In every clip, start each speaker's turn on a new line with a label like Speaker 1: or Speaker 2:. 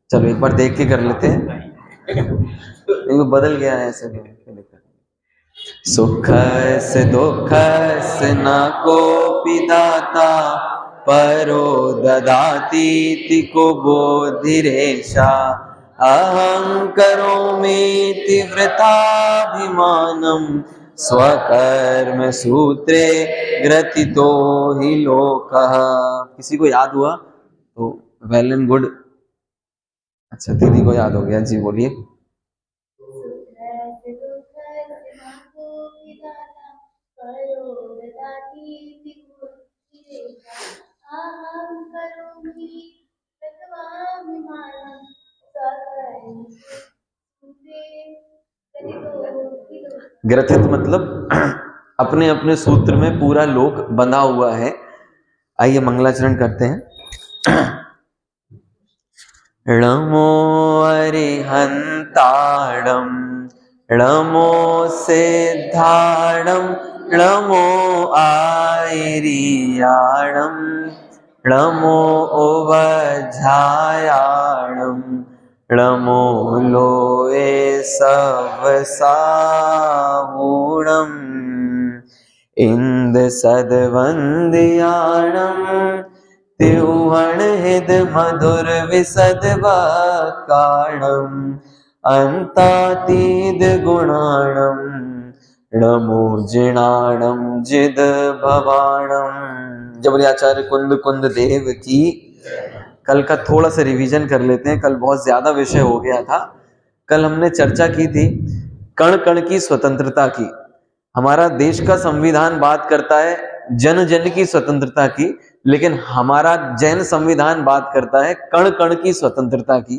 Speaker 1: चलो एक बार देख के कर लेते हैं। एक बदल गया है ऐसे भी। सुख से दुख से न कोपि दाता, परो ददाति तिको बोधिरेशा। अहं करोमीति वृथाभिमानम्, स्वकर्म सूत्रे ग्रथितो हि लोकः। किसी को याद हुआ तो वेल एंड गुड। अच्छा दीदी को याद हो गया जी, बोलिए। ग्रथित मतलब अपने अपने सूत्र में पूरा लोक बंधा हुआ है। आइए मंगलाचरण करते हैं। नमो अरिहंताणं, नमो सिद्धाणं, नमो आयरियाणं, नमो ओवझायाणं, नमो लोए सवसाहूणम्, इंद सदवंदयाणं, तिरुहण हिद मधुर विसद वाकाणम्, अंतातीद गुणाणम्, नमो जिणाणं जिद भवाणम्। जबरी आचार्य कुंद कुंद देव की। कल का थोड़ा सा रिवीजन कर लेते हैं, कल बहुत ज्यादा विषय हो गया था। कल हमने चर्चा की थी कण कण की स्वतंत्रता की। हमारा देश का संविधान बात करता है जन जन की स्वतंत्रता की, लेकिन हमारा जैन संविधान बात करता है कण कण की स्वतंत्रता की।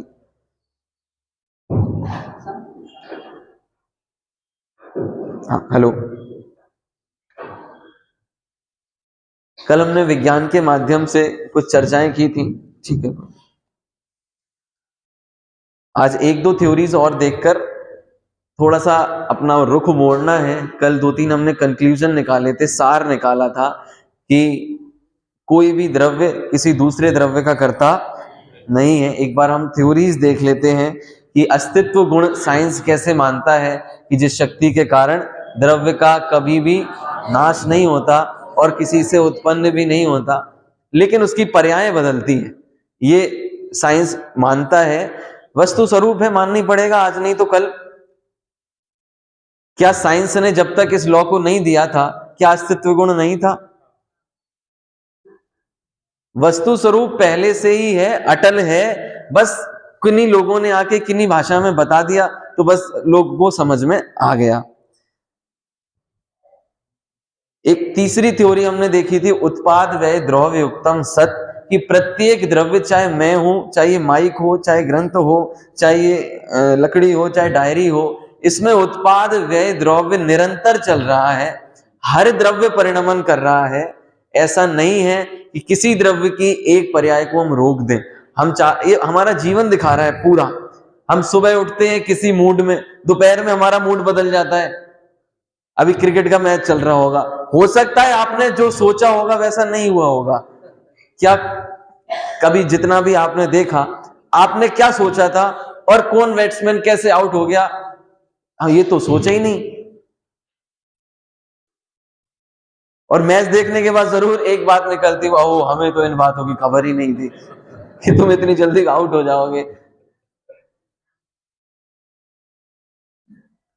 Speaker 1: हाँ हेलो। कल हमने विज्ञान के माध्यम से कुछ चर्चाएं की थी, ठीक है। आज एक दो थ्योरीज और देखकर थोड़ा सा अपना रुख मोड़ना है। कल दो तीन हमने कंक्लूजन निकाले थे, सार निकाला था कि कोई भी द्रव्य किसी दूसरे द्रव्य का कर्ता नहीं है। एक बार हम थ्योरीज देख लेते हैं कि अस्तित्व गुण साइंस कैसे मानता है कि जिस शक्ति के कारण द्रव्य का कभी भी नाश नहीं होता और किसी से उत्पन्न भी नहीं होता, लेकिन उसकी पर्यायें बदलती हैं। ये साइंस मानता है, वस्तु स्वरूप है, माननी पड़ेगा आज नहीं तो कल। क्या साइंस ने जब तक इस लॉ को नहीं दिया था क्या अस्तित्व गुण नहीं था? वस्तु स्वरूप पहले से ही है, अटल है, बस किन्हीं लोगों ने आके किन्हीं भाषा में बता दिया तो बस लोग को समझ में आ गया। एक तीसरी थ्योरी हमने देखी थी उत्पाद व्यय द्रव्य युक्तम सत, कि प्रत्येक द्रव्य, चाहे मैं हूं, चाहे माइक हो, चाहे ग्रंथ हो, चाहे लकड़ी हो, चाहे डायरी हो, इसमें उत्पाद व्यय द्रव्य निरंतर चल रहा है। हर द्रव्य परिणमन कर रहा है। ऐसा नहीं है कि किसी द्रव्य की एक पर्याय को हम रोक दें। ये हमारा जीवन दिखा रहा है पूरा। हम सुबह उठते हैं किसी मूड में, दोपहर में हमारा मूड बदल जाता है। अभी क्रिकेट का मैच चल रहा होगा, हो सकता है आपने जो सोचा होगा वैसा नहीं हुआ होगा। क्या कभी जितना भी आपने देखा, आपने क्या सोचा था और कौन बैट्समैन कैसे आउट हो गया, हाँ ये तो सोचा ही नहीं। और मैच देखने के बाद जरूर एक बात निकलती, ओह हमें तो इन बातों की खबर ही नहीं थी कि तुम इतनी जल्दी आउट हो जाओगे।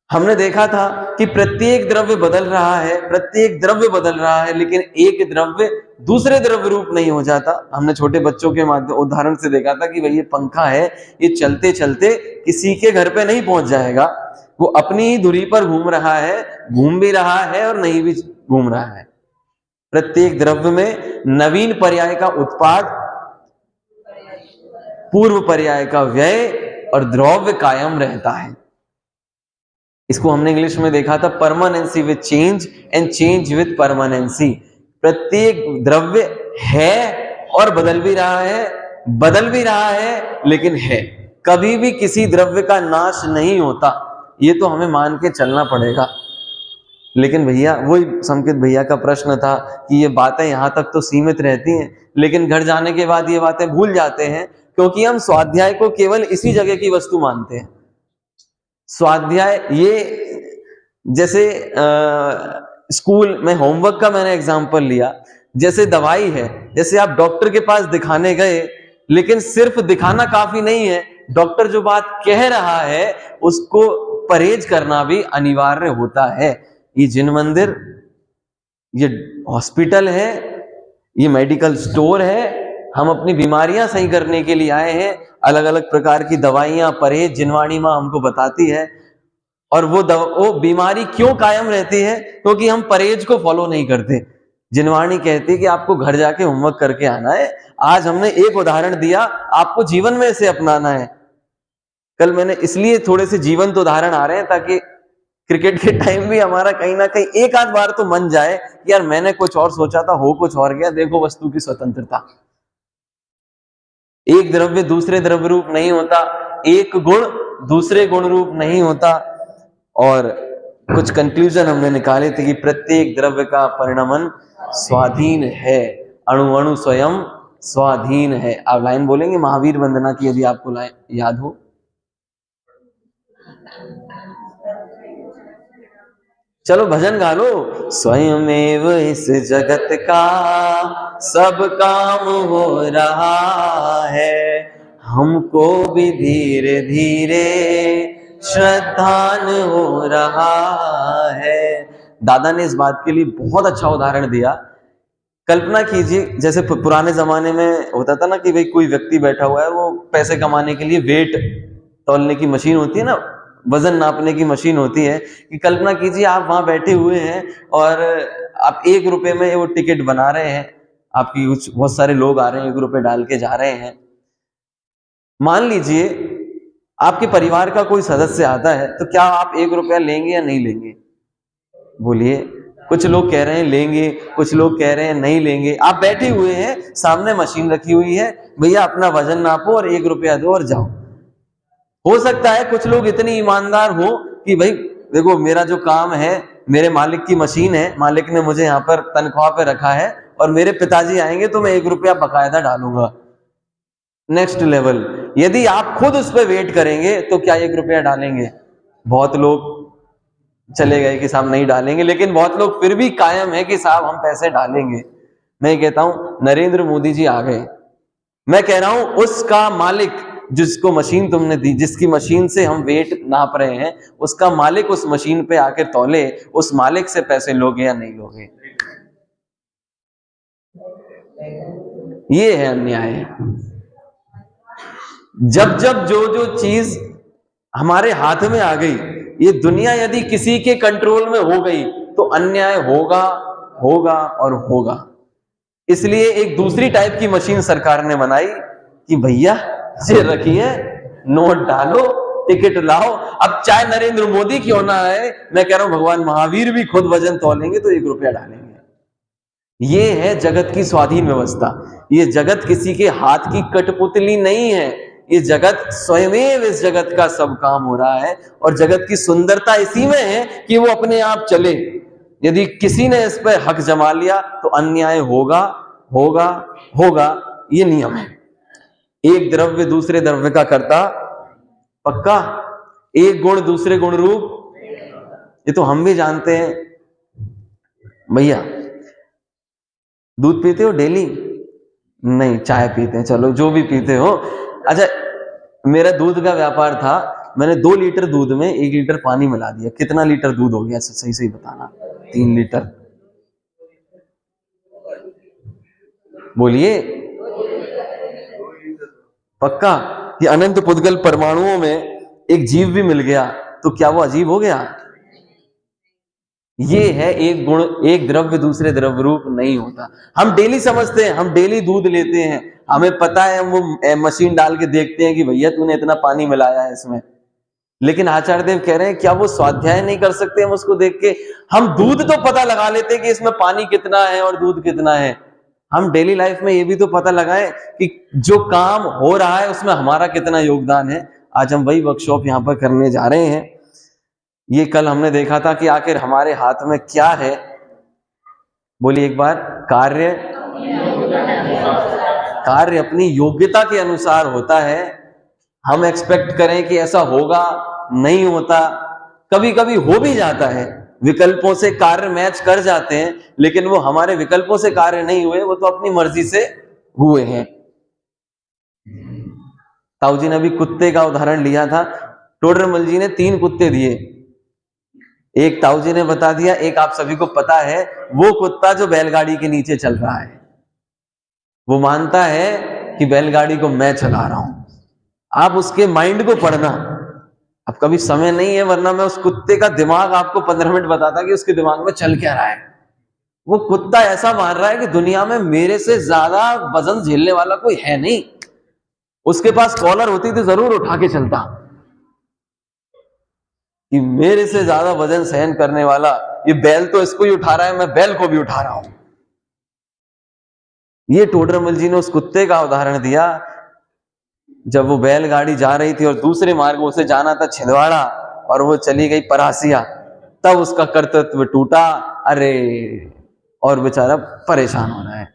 Speaker 1: हमने देखा था कि प्रत्येक द्रव्य बदल रहा है, प्रत्येक द्रव्य बदल रहा है, लेकिन एक द्रव्य दूसरे द्रव्य रूप नहीं हो जाता। हमने छोटे बच्चों के माध्यम उदाहरण से देखा था कि भाई ये पंखा है, ये चलते चलते किसी के घर पे नहीं पहुंच जाएगा, वो अपनी ही धुरी पर घूम रहा है, घूम भी रहा है और नहीं भी घूम रहा है। प्रत्येक द्रव्य में नवीन पर्याय का उत्पाद, पूर्व पर्याय का व्यय और द्रव्य कायम रहता है। इसको हमने इंग्लिश में देखा था permanency with change and change with permanency. प्रत्येक द्रव्य है और बदल भी रहा है, बदल भी रहा है लेकिन है। कभी भी किसी द्रव्य का नाश नहीं होता, ये तो हमें मान के चलना पड़ेगा। लेकिन भैया, वही संकेत भैया का प्रश्न था कि ये बातें यहां तक तो सीमित रहती हैं, लेकिन घर जाने के बाद ये बातें भूल जाते हैं, क्योंकि हम स्वाध्याय को केवल इसी जगह की वस्तु मानते हैं। स्वाध्याय ये जैसे स्कूल में होमवर्क का मैंने एग्जांपल लिया, जैसे दवाई है, जैसे आप डॉक्टर के पास दिखाने गए, लेकिन सिर्फ दिखाना काफी नहीं है, डॉक्टर जो बात कह रहा है उसको परहेज करना भी अनिवार्य होता है। ये जिन मंदिर, ये हॉस्पिटल है, ये मेडिकल स्टोर है, हम अपनी बीमारियां सही करने के लिए आए हैं। अलग अलग प्रकार की दवाइयां, परहेज जिनवाणी माँ हमको बताती है। और वो बीमारी क्यों कायम रहती है? क्योंकि हम परहेज को फॉलो नहीं करते। जिनवाणी कहती है कि आपको घर जाके होमवर्क करके आना है। आज हमने एक उदाहरण दिया, आपको जीवन में इसे अपनाना है। कल मैंने इसलिए थोड़े से जीवंत उदाहरण आ रहे हैं ताकि क्रिकेट के टाइम भी हमारा कहीं ना कहीं एक आध बार तो मन जाए कि यार मैंने कुछ और सोचा था, हो कुछ और गया। देखो वस्तु की स्वतंत्रता, एक द्रव्य दूसरे द्रव्य रूप नहीं होता, एक गुण दूसरे गुण रूप नहीं होता। और कुछ कंक्लूजन हमने निकाले थे कि प्रत्येक द्रव्य का परिणमन स्वाधीन है, अणु अणु स्वयं स्वाधीन है। आप लाइन बोलेंगे महावीर वंदना की, यदि आपको लाइन याद हो। चलो भजन गा लो। स्वयमेव इस जगत का सब काम हो रहा है, हमको भी धीरे धीरे श्रद्धान हो रहा है। दादा ने इस बात के लिए बहुत अच्छा उदाहरण दिया। कल्पना कीजिए, जैसे पुराने जमाने में होता था ना कि भाई कोई व्यक्ति बैठा हुआ है, वो पैसे कमाने के लिए वेट तौलने की मशीन होती है ना, वजन नापने की मशीन होती है, कि कल्पना कीजिए आप वहां बैठे हुए हैं और आप 1 रुपए में वो टिकट बना रहे हैं, आपकी कुछ बहुत सारे लोग आ रहे हैं, 1 रुपए डाल के जा रहे हैं। मान लीजिए आपके परिवार का कोई सदस्य आता है, तो क्या आप 1 रुपया लेंगे या नहीं लेंगे? बोलिए। कुछ लोग कह रहे हैं लेंगे, कुछ लोग कह रहे हैं नहीं लेंगे। आप बैठे हुए हैं, सामने मशीन रखी हुई है, भैया अपना वजन नापो और 1 रुपया दो और जाओ। हो सकता है कुछ लोग इतनी ईमानदार हो कि भाई देखो मेरा जो काम है, मेरे मालिक की मशीन है, मालिक ने मुझे यहाँ पर तनख्वाह पे रखा है और मेरे पिताजी आएंगे तो मैं 1 रुपया बकायदा डालूंगा। नेक्स्ट लेवल, यदि आप खुद उस पर वेट करेंगे तो क्या 1 रुपया डालेंगे? बहुत लोग चले गए कि साहब नहीं डालेंगे, लेकिन बहुत लोग फिर भी कायम है कि साहब हम पैसे डालेंगे। मैं कहता हूं नरेंद्र मोदी जी आ गए, मैं कह रहा हूं उसका मालिक, जिसको मशीन तुमने दी, जिसकी मशीन से हम वेट नाप रहे हैं, उसका मालिक उस मशीन पे आकर तौले, उस मालिक से पैसे लोगे या नहीं लोगे? ये है अन्याय। जब जब जो जो चीज हमारे हाथ में आ गई, ये दुनिया यदि किसी के कंट्रोल में हो गई तो अन्याय होगा, होगा और होगा। इसलिए एक दूसरी टाइप की मशीन सरकार ने बनाई कि भैया ये रखिए, नोट डालो, टिकट लाओ। अब चाहे नरेंद्र मोदी क्यों ना आए, मैं कह रहा हूं भगवान महावीर भी खुद वजन तौलेंगे तो 1 रुपया डालेंगे। ये है जगत की स्वाधीन व्यवस्था। ये जगत किसी के हाथ की कठपुतली नहीं है, ये जगत स्वयं इस जगत का सब काम हो रहा है। और जगत की सुंदरता इसी में है कि वो अपने आप चले। यदि किसी ने इस पर हक जमा लिया तो अन्याय होगा, होगा, होगा। ये नियम है। एक द्रव्य दूसरे द्रव्य का कर्ता पक्का, एक गुण दूसरे गुण रूप, ये तो हम भी जानते हैं। भैया दूध पीते हो डेली? नहीं, चाय पीते हैं। चलो जो भी पीते हो। अच्छा, मेरा दूध का व्यापार था, मैंने 2 लीटर दूध में 1 लीटर पानी मिला दिया। कितना लीटर दूध हो गया? सही सही बताना। 3 लीटर। बोलिए पक्का? ये अनंत पुद्गल परमाणुओं में एक जीव भी मिल गया तो क्या वो अजीब हो गया? ये है एक गुण, एक द्रव्य दूसरे द्रव्य रूप नहीं होता। हम डेली समझते हैं, हम डेली दूध लेते हैं, हमें पता है, हम वो मशीन डाल के देखते हैं कि भैया तूने इतना पानी मिलाया है इसमें। लेकिन आचार्य देव कह रहे हैं क्या वो स्वाध्याय नहीं कर सकते? हम उसको देख के, हम दूध तो पता लगा लेते हैं कि इसमें पानी कितना है और दूध कितना है। हम डेली लाइफ में ये भी तो पता लगाएं कि जो काम हो रहा है उसमें हमारा कितना योगदान है। आज हम वही वर्कशॉप यहाँ पर करने जा रहे हैं। ये कल हमने देखा था कि आखिर हमारे हाथ में क्या है। बोलिए एक बार, कार्य कार्य अपनी योग्यता के अनुसार होता है। हम एक्सपेक्ट करें कि ऐसा होगा, नहीं होता। कभी कभी हो भी जाता है, विकल्पों से कार्य मैच कर जाते हैं, लेकिन वो हमारे विकल्पों से कार्य नहीं हुए, वो तो अपनी मर्जी से हुए हैं। ताऊ जी ने अभी कुत्ते का उदाहरण लिया था। टोडरमल जी ने 3 कुत्ते दिए। एक ताऊ जी ने बता दिया, एक आप सभी को पता है, वो कुत्ता जो बैलगाड़ी के नीचे चल रहा है, वो मानता है कि बैलगाड़ी को मैं चला रहा हूं। आप उसके माइंड को पढ़ना। अब कभी समय नहीं है, वरना मैं उस कुत्ते का दिमाग आपको 15 मिनट बताता कि उसके दिमाग में चल क्या रहा है। वो कुत्ता ऐसा मान रहा है कि दुनिया में मेरे से ज्यादा वजन झेलने वाला कोई है नहीं। उसके पास कॉलर होती तो जरूर उठा के चलता कि मेरे से ज्यादा वजन सहन करने वाला ये बैल तो इसको ही उठा रहा है, मैं बैल को भी उठा रहा हूं। ये टोडरमल जी ने उस कुत्ते का उदाहरण दिया। जब वो बैलगाड़ी जा रही थी और दूसरे मार्ग उसे जाना था छिंदवाड़ा, और वो चली गई परासिया, तब उसका कर्तव्य टूटा। अरे, और बेचारा परेशान हो रहा है।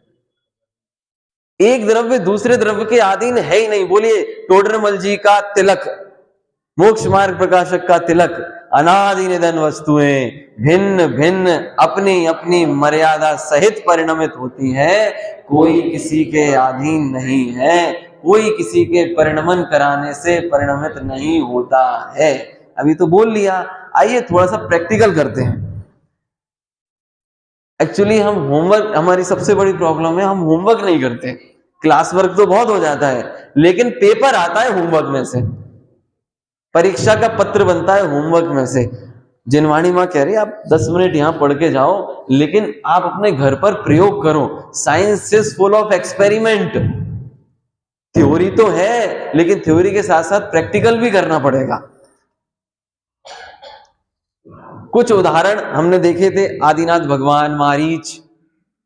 Speaker 1: एक द्रव्य दूसरे द्रव्य के अधीन है ही नहीं। बोलिए, टोडरमल जी का तिलक, मोक्ष मार्ग प्रकाशक का तिलक, अनादि निधन वस्तुएं भिन्न भिन्न अपनी अपनी मर्यादा सहित परिणमित होती है। कोई किसी के अधीन नहीं है, कोई किसी के परिणमन कराने से परिणमित नहीं होता है। अभी तो बोल लिया। आइए थोड़ा सा प्रैक्टिकल करते हैं। एक्चुअली हम होमवर्क, हमारी सबसे बड़ी प्रॉब्लम है, हम होमवर्क नहीं करते। क्लास वर्क तो बहुत हो जाता है, लेकिन पेपर आता है होमवर्क में से, परीक्षा का पत्र बनता है होमवर्क में से। जिनवाणी माँ कह रही है, आप 10 मिनट यहां पढ़ के जाओ, लेकिन आप अपने घर पर प्रयोग करो। Science is full of experiment. Theory तो है, लेकिन थ्योरी के साथ साथ प्रैक्टिकल भी करना पड़ेगा। कुछ उदाहरण हमने देखे थे। आदिनाथ भगवान, मारीच,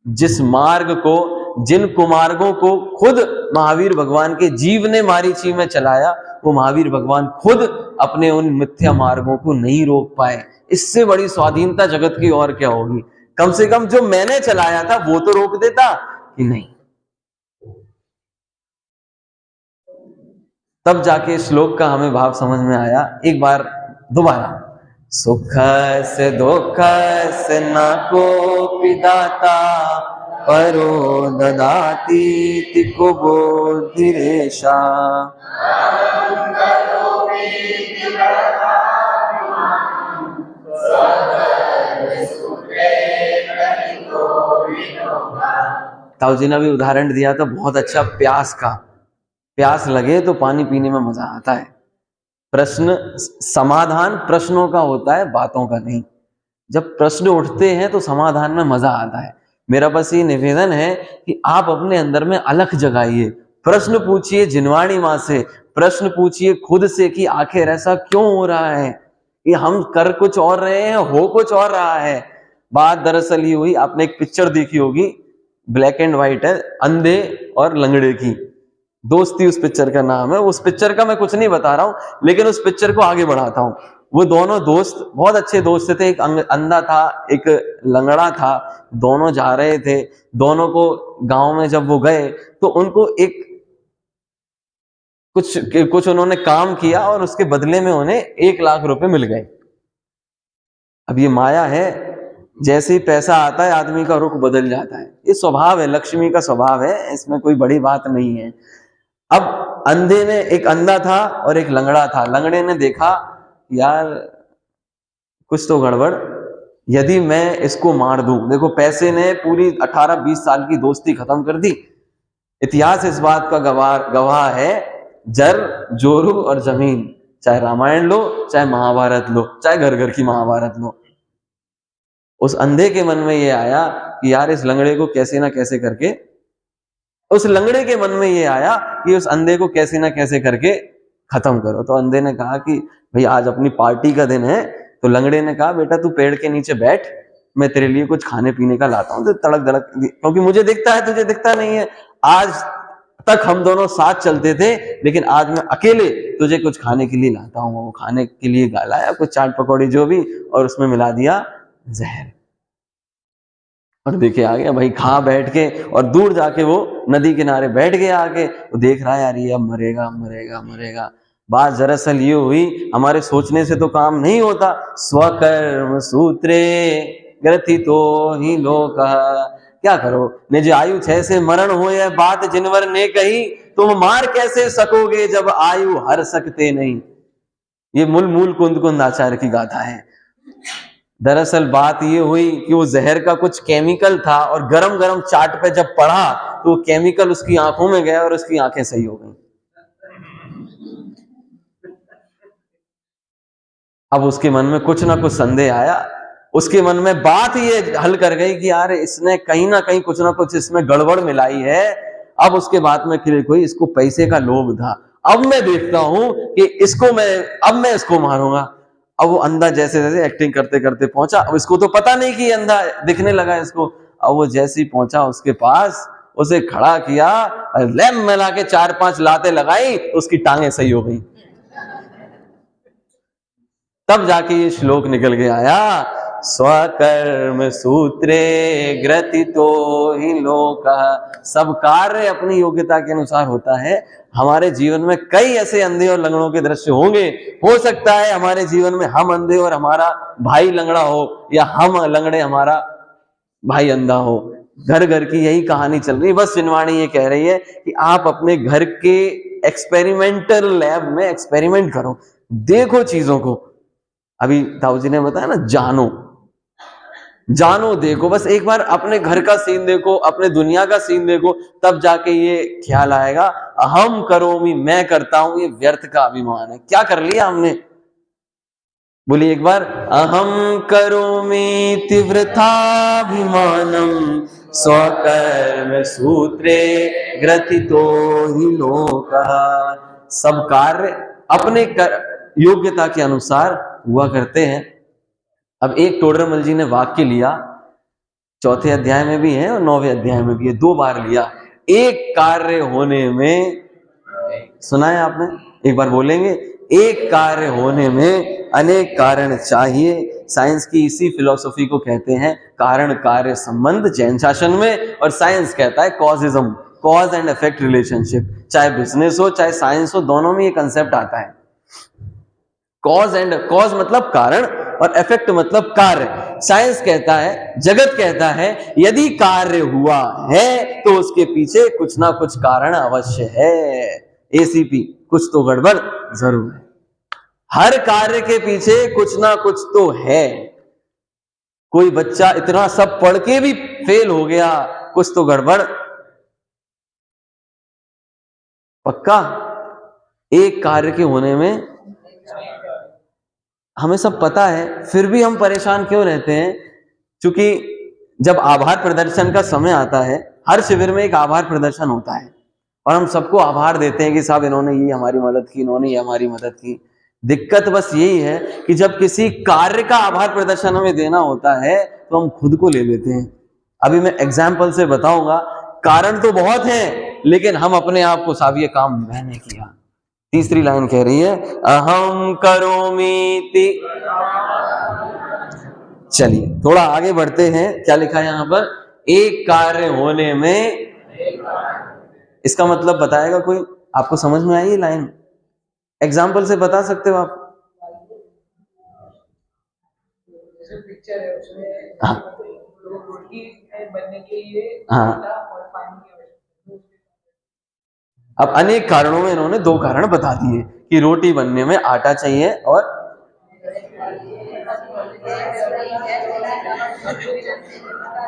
Speaker 1: जिस मार्ग को, जिन कुमार्गों को खुद महावीर भगवान के जीव ने मारीची में चलाया, वो महावीर भगवान खुद अपने उन मिथ्या मार्गों को नहीं रोक पाए। इससे बड़ी स्वाधीनता जगत की और क्या होगी। कम से कम जो मैंने चलाया था वो तो रोक देता कि नहीं। तब जाके श्लोक का हमें भाव समझ में आया। एक बार दोबारा, सुख से दुख से न कोपि दाता, परो ददाति तिको बुद्धिरेषा। ताऊ जी ने भी उदाहरण दिया था बहुत अच्छा, प्यास का। प्यास लगे तो पानी पीने में मजा आता है। प्रश्न, समाधान प्रश्नों का होता है, बातों का नहीं। जब प्रश्न उठते हैं तो समाधान में मजा आता है। मेरा बस ये निवेदन है कि आप अपने अंदर में अलख जगाइए, प्रश्न पूछिए जिनवाणी माँ से, प्रश्न पूछिए खुद से कि आखिर ऐसा क्यों हो रहा है, कि हम कर कुछ और रहे हैं, हो कुछ और रहा है। बात दरअसल ये हुई, आपने एक पिक्चर देखी होगी, ब्लैक एंड व्हाइट है, अंधे और लंगड़े की दोस्ती उस पिक्चर का नाम है। उस पिक्चर का मैं कुछ नहीं बता रहा हूं, लेकिन उस पिक्चर को आगे बढ़ाता हूं। वो दोनों दोस्त बहुत अच्छे दोस्त थे। एक अंधा था, एक लंगड़ा था। दोनों जा रहे थे। दोनों को गांव में जब वो गए तो उनको एक कुछ उन्होंने काम किया और उसके बदले में उन्हें 1 लाख रुपए मिल गए। अब ये माया है, जैसे ही पैसा आता है आदमी का रुख बदल जाता है। ये स्वभाव है, लक्ष्मी का स्वभाव है, इसमें कोई बड़ी बात नहीं है। अब अंधे ने, एक अंधा था और एक लंगड़ा था। लंगड़े ने देखा, यार कुछ तो गड़बड़, यदि मैं इसको मार दूं, देखो पैसे ने पूरी 18-20 साल की दोस्ती खत्म कर दी। इतिहास इस बात का गवाह है, जर, जोरू और जमीन, चाहे रामायण लो, चाहे महाभारत लो, चाहे घर घर की महाभारत लो। उस अंधे के मन में ये आया कि यार इस लंगड़े को कैसे ना कैसे करके, उस लंगड़े के मन में ये आया कि उस अंधे को कैसे ना कैसे करके खत्म करो। तो अंधे ने कहा कि भाई आज अपनी पार्टी का दिन है। तो लंगड़े ने कहा, बेटा तू पेड़ के नीचे बैठ, मैं तेरे लिए कुछ खाने पीने का लाता हूं। तो तड़क दड़क, क्योंकि मुझे दिखता है तुझे दिखता नहीं है। आज तक हम दोनों साथ चलते थे, लेकिन आज मैं अकेले तुझे कुछ खाने के लिए लाता हूं। वो खाने के लिए लाया कुछ चाट पकौड़ी जो भी, और उसमें मिला दिया जहर। और देखे आ गया भाई, खा बैठ के, और दूर जाके वो नदी किनारे बैठ गया आके, वो देख रहा है यार ये अब मरेगा मरेगा मरेगा। बात दरअसल ये हुई, हमारे सोचने से तो काम नहीं होता। स्वकर्म सूत्रे ग्रथितो ही लोकः, क्या करो निज आयु छह से मरण हो, यह बात जिनवर ने कही, तुम मार कैसे सकोगे जब आयु हर सकते नहीं। ये मूल मूल कुंद कुंद आचार्य की गाथा है। दरअसल बात ये हुई कि वो जहर का कुछ केमिकल था, और गरम गरम चाट पे जब पड़ा तो वो केमिकल उसकी आंखों में गया और उसकी आंखें सही हो गई। अब उसके मन में कुछ ना कुछ संदेह आया, उसके मन में बात ये हल कर गई कि यार इसने कहीं ना कहीं कुछ ना कुछ इसमें गड़बड़ मिलाई है। अब उसके बाद में क्लिक हुई, इसको पैसे का लोभ था, अब मैं देखता हूं कि अब मैं इसको मारूंगा। अब वो अंधा जैसे जैसे एक्टिंग करते करते पहुंचा, अब इसको तो पता नहीं कि अंधा दिखने लगा इसको। अब वो जैसे ही पहुंचा उसके पास, उसे खड़ा किया, लैम मिला के 4-5 लाते लगाई, उसकी टांगे सही हो गई। तब जाके ये श्लोक निकल के आया, स्वकर्म सूत्रे ग्रथितो ही लोकः। सब कार्य अपनी योग्यता के अनुसार होता है। हमारे जीवन में कई ऐसे अंधे और लंगड़ों के दृश्य होंगे। हो सकता है हमारे जीवन में हम अंधे और हमारा भाई लंगड़ा हो, या हम लंगड़े हमारा भाई अंधा हो। घर घर की यही कहानी चल रही है। बस चिन्हवाणी ये कह रही है कि आप अपने घर के एक्सपेरिमेंटल लैब में एक्सपेरिमेंट करो, देखो चीजों को। अभी ताऊ जी ने बताया ना, जानो देखो, बस एक बार अपने घर का सीन देखो, अपने दुनिया का सीन देखो, तब जाके ये ख्याल आएगा, अहम करोमि, मैं करता हूं, ये व्यर्थ का अभिमान है। क्या कर लिया हमने? बोलिए एक बार, अहम करोमि तीव्रताभिमानम स्वकर्म सूत्रे ग्रथितो ही लोकः। सब कार्य अपने योग्यता के अनुसार हुआ करते हैं। अब एक टोडरमल जी ने वाक्य लिया, 4थे अध्याय में भी है और 9वें अध्याय में भी है, 2 बार लिया। एक कार्य होने में, सुना है आपने? एक बार बोलेंगे, एक कार्य होने में अनेक कारण चाहिए। साइंस की इसी फिलॉसफी को कहते हैं कारण कार्य संबंध, जैन शासन में। और साइंस कहता है कॉजिज्म, कॉज एंड इफेक्ट रिलेशनशिप। चाहे बिजनेस हो चाहे साइंस हो, दोनों में ये कंसेप्ट आता है। कॉज मतलब कारण और इफेक्ट मतलब कार्य। साइंस कहता है, जगत कहता है, यदि कार्य हुआ है तो उसके पीछे कुछ ना कुछ कारण अवश्य है। एसीपी, कुछ तो गड़बड़ जरूर है। हर कार्य के पीछे कुछ ना कुछ तो है। कोई बच्चा इतना सब पढ़ के भी फेल हो गया, कुछ तो गड़बड़ पक्का। एक कार्य के होने में हमें सब पता है, फिर भी हम परेशान क्यों रहते हैं? क्योंकि जब आभार प्रदर्शन का समय आता है, हर शिविर में एक आभार प्रदर्शन होता है, और हम सबको आभार देते हैं कि साहब इन्होंने ये हमारी मदद की, इन्होंने ये हमारी मदद की। दिक्कत बस यही है कि जब किसी कार्य का आभार प्रदर्शन हमें देना होता है तो हम खुद को ले लेते हैं। अभी मैं एग्जाम्पल से बताऊंगा, कारण तो बहुत हैं, लेकिन हम अपने आप को, साहब ये काम मैंने किया। तीसरी लाइन कह रही है, अहम करोमीति। चलिए थोड़ा आगे बढ़ते हैं, क्या लिखा है यहां पर? एक कार्य होने में, इसका मतलब बताएगा कोई? आपको समझ में आई ये लाइन? एग्जाम्पल से बता सकते हो आप?
Speaker 2: पिक्चर है उसमें,
Speaker 1: हाँ,
Speaker 2: रोटी बनने के लिए
Speaker 1: हाँ।
Speaker 2: और पानी की आवश्यकता।
Speaker 1: अब अनेक कारणों में इन्होंने 2 कारण बता दिए कि रोटी बनने में आटा चाहिए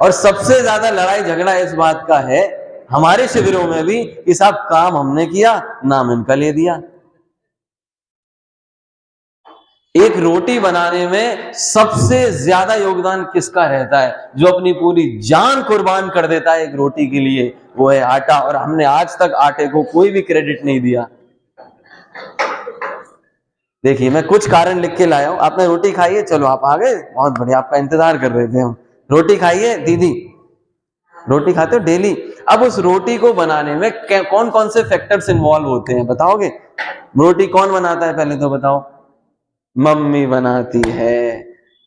Speaker 1: और सबसे ज्यादा लड़ाई झगड़ा इस बात का है हमारे शिविरों में भी कि साहब काम हमने किया, नाम इनका ले दिया। एक रोटी बनाने में सबसे ज्यादा योगदान किसका रहता है? जो अपनी पूरी जान कुर्बान कर देता है एक रोटी के लिए, वो है आटा। और हमने आज तक आटे को कोई भी क्रेडिट नहीं दिया। देखिए मैं कुछ कारण लिख के लाया हूं। आपने रोटी खाई है? चलो आप आ गए, बहुत बढ़िया, आपका इंतजार कर रहे थे हम। रोटी खाई है दीदी? रोटी खाते हो डेली? अब उस रोटी को बनाने में कौन कौन से फैक्टर्स इन्वॉल्व होते हैं बताओगे? रोटी कौन बनाता है पहले तो बताओ? मम्मी बनाती है।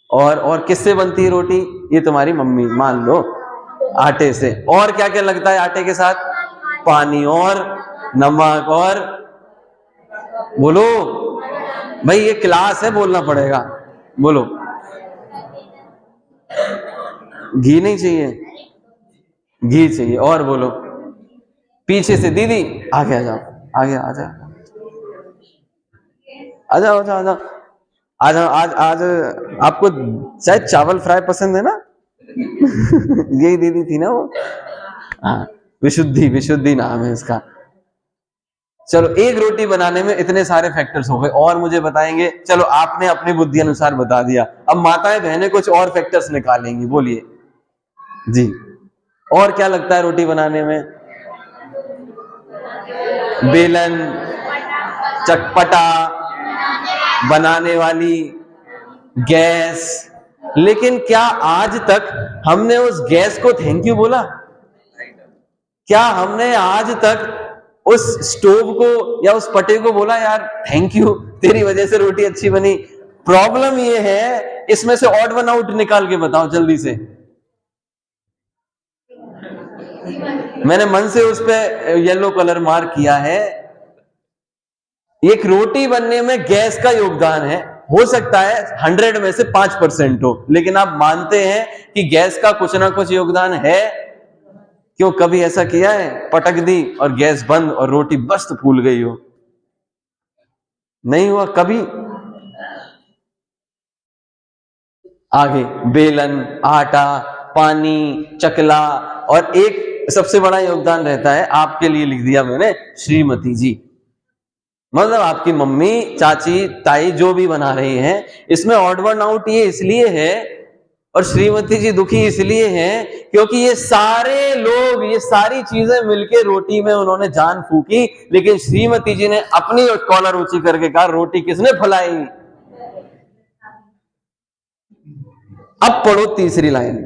Speaker 1: और किससे बनती है रोटी? ये तुम्हारी मम्मी मान लो। आटे से। और क्या क्या लगता है आटे के साथ? पानी और नमक और, बोलो भाई, ये क्लास है, बोलना पड़ेगा, बोलो। घी नहीं चाहिए? घी चाहिए। और बोलो, पीछे से दीदी, आगे आ जाओ, आगे आ जाओ, आ जाओ, आ जाओ, आ जाओ, आ जाओ। आज आज आपको शायद चावल फ्राई पसंद है ना? यही दीदी थी ना वो? हाँ, विशुद्धि, विशुद्धि नाम है इसका। चलो, एक रोटी बनाने में इतने सारे फैक्टर्स हो गए, और मुझे बताएंगे? चलो, आपने अपनी बुद्धि अनुसार बता दिया, अब माताएं बहनें कुछ और फैक्टर्स निकालेंगी, बोलिए जी। और क्या लगता है रोटी बनाने में? बेलन, चटपटा, बनाने वाली, गैस। लेकिन क्या आज तक हमने उस गैस को थैंक यू बोला? क्या हमने आज तक उस स्टोव को या उस पटे को बोला, यार थैंक यू, तेरी वजह से रोटी अच्छी बनी? प्रॉब्लम ये है, इसमें से ऑड वन आउट निकाल के बताओ जल्दी से। मैंने मन से उस पे येलो कलर मार्क किया है। एक रोटी बनने में गैस का योगदान है, हो सकता है 100 में से 5% हो, लेकिन आप मानते हैं कि गैस का कुछ ना कुछ योगदान है? क्यों, कभी ऐसा किया है पटक दी और गैस बंद और रोटी बस फूल गई हो? नहीं हुआ कभी? आगे बेलन, आटा, पानी, चकला, और एक सबसे बड़ा योगदान रहता है, आपके लिए लिख दिया मैंने, श्रीमती जी। मतलब आपकी मम्मी, चाची, ताई जो भी बना रही हैं, इसमें ऑड वन आउट ये इसलिए है, और श्रीमती जी दुखी इसलिए हैं क्योंकि ये सारे लोग, ये सारी चीजें मिलके रोटी में उन्होंने जान फूकी, लेकिन श्रीमती जी ने अपनी कॉलर ऊंची करके कहा, रोटी किसने फुलाई? अब पढ़ो तीसरी लाइन,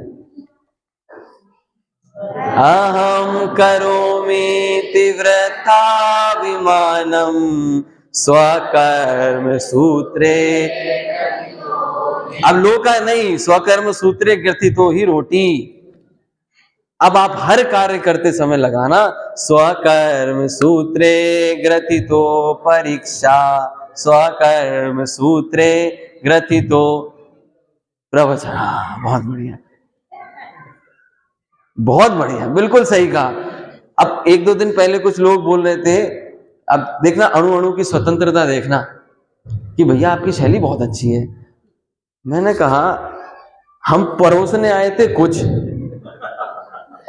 Speaker 1: अहम करोमि तीव्रता विमानम स्वकर्म सूत्रे। अब लोका नहीं, स्वकर्म सूत्रे ग्रथितो ही रोटी। अब आप हर कार्य करते समय लगाना, स्वकर्म सूत्रे ग्रथितो परीक्षा, स्वकर्म सूत्रे ग्रथितो प्रवचन। बहुत बढ़िया, बहुत बढ़िया, बिल्कुल सही कहा। अब एक दो दिन पहले कुछ लोग बोल रहे थे, अब देखना अणु अणु की स्वतंत्रता देखना, कि भैया आपकी शैली बहुत अच्छी है। मैंने कहा, हम परोसने आए थे कुछ